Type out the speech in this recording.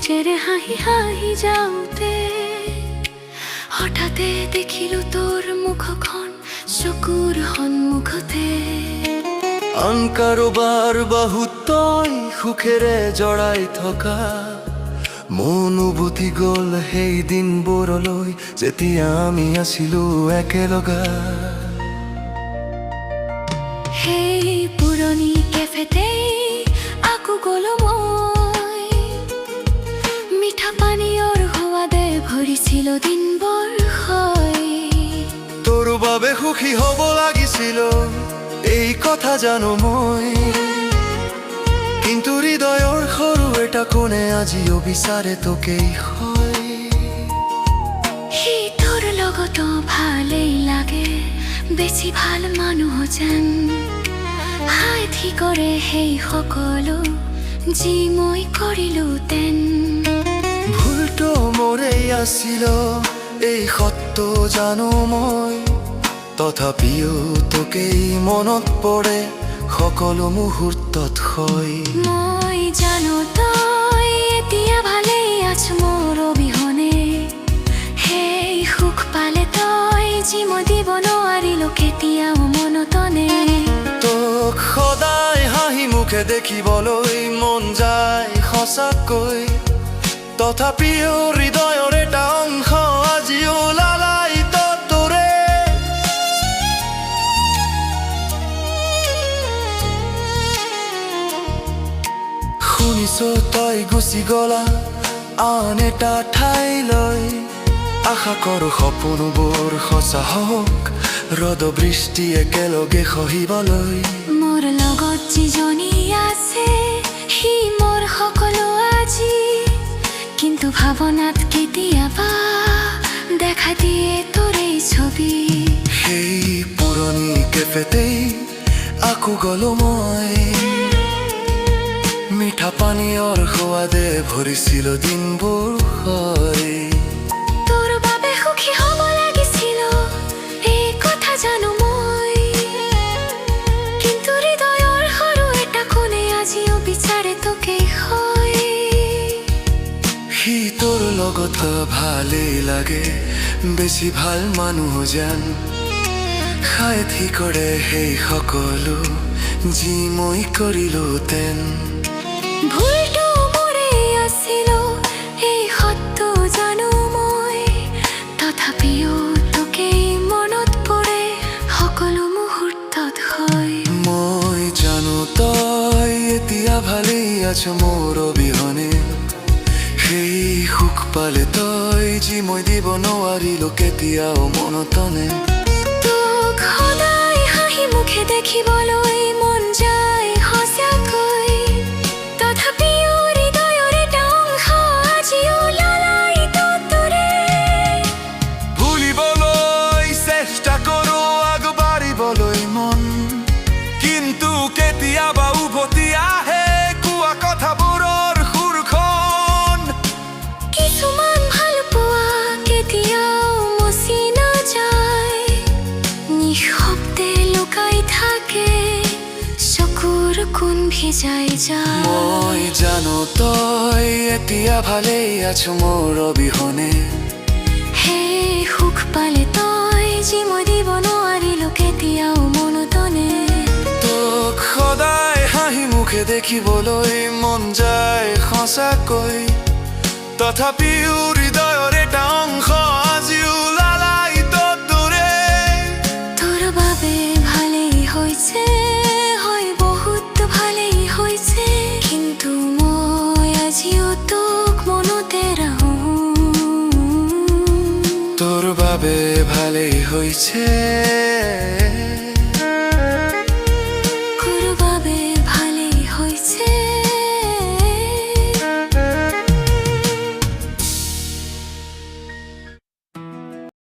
সবুজের হাঁহি হাঁহি যাওঁতে হঠাতে দেখিলো তোৰ মুখখন চকুৰ সন্মুখতে। আন কাৰোবাৰ বাহুত তই সুখেৰে জড়াই থকা মন উভতি গ'ল সেই দিনবোৰলৈ যেতিয়া আমি আছিলো একেলগা। সেই পুৰণি কেফেতে আকৌ গ'লো মই, মিঠা পানীয়ৰ সোৱাদে ভৰিছিল দিনবোৰ হয়। তোৰ বাবে সুখী হ'ব লাগিছিল এই কথা জানো মই, কিন্তু হৃদয়ৰ সৰু এটা কোণে আজিও বিচাৰে তোকেই হয়। সি তোৰ লগতো ভালেই লাগে, বেছি ভাল মানুহ যেন সাথী কৰে সেই সকলো যি মই কৰিলো তেন। ভুলটো মোৰেই আছিল এই সত্য জানো মই, তথাপিও তোকেই মনত পৰে সকলো মুহূৰ্তত হয়। মই জানো তই এতিয়া ভালেই আছ মোৰ অবিহনে, সেই সুখ পালে তই যি মই দিব নোৱাৰিলো কেতিয়াও মনতনে। তোক সদায় হাঁহি মুখে দেখিবলৈ মন যায় সঁচাকৈ, তথাপিও হৃদয়ৰ এটা অংশ আজিও লালায়িত তোৰে। শুনিছ তই গুচি গলা আন এটা ঠাইলৈ, আশা কৰো সপোনবোৰ সঁচা হওক ৰ'দ বৃষ্টি একেলগে খহিবলৈ। মোৰ লগত যিজনী আছে সি মোৰ সকলো আজি, কিন্তু ভাৱনাত কেতিয়াবা দেখা দিয়ে তোৰ এই ছবি। সেই পুৰণি কেফেতেই আকৌ গ'লো মই, মিঠা পানীয়ৰ সোৱাদে ভৰিছিল দিনবোৰ হয়। তোৰ বাবে সুখী হ'ব লাগিছিল এই কথা জানো মই, কিন্তু হৃদয়ৰ সৰু এটা কোণে আজিও বিচাৰে তোকেই হয়। সি তোৰ লগত ভালেই লাগে, বেছি ভাল মানুহ যেন সাথী কৰে সেই সকলো যি মই কৰিলো তেন। ভুলটো মোৰেই আছিল এই সত্য জানো মই, তথাপিও তোকেই মনত পৰে সকলো মুহূৰ্তত হয়। মই জানো তই এতিয়া ভালেই আছ মোৰ অবিহনে, সেই সুখ পালে তই যি মই দিব নোৱাৰিলো কেতিয়াও মনতনে। তোক সদায় হাঁহি মুখে দেখিবলৈ মন যায় সঁচাকৈ, তথাপিও হৃদয়ৰ এটা অংশ আজিও লালায়িত তোৰে। ভুলিবলৈ চেষ্টা কৰো আগবাঢ়িবলৈ মন, কিন্তু কেতিয়াবা উভতি আহে কোৱা কথাবোৰৰ সুৰখন। কিছুমান ভাল পোৱা কেতিয়াও মচি নাযায়, নিঃশব্দে লুকাই থাকে চকুৰ কোণ ভিজাই যায়। মই জানো তই এতিয়া ভালেই আছ মোৰ অবিহনে, সেই সুখ পালে তই যি মই দিব নোৱাৰিলো কেতিয়াও মনতনে। তোক সদায় হাঁহি মুখে দেখিবলৈ মন যায় সঁচাকৈ, তথাপিও হৃদয়ৰ এটা অংশ আজিও লালায়িত তোৰে। তোৰ বাবে ভালেই হৈছে, হয় বহুত ভালেই হৈছে, কিন্তু মই আজিও তোক মনতে ৰাখোঁ। তোৰ বাবে ভালেই হৈছে,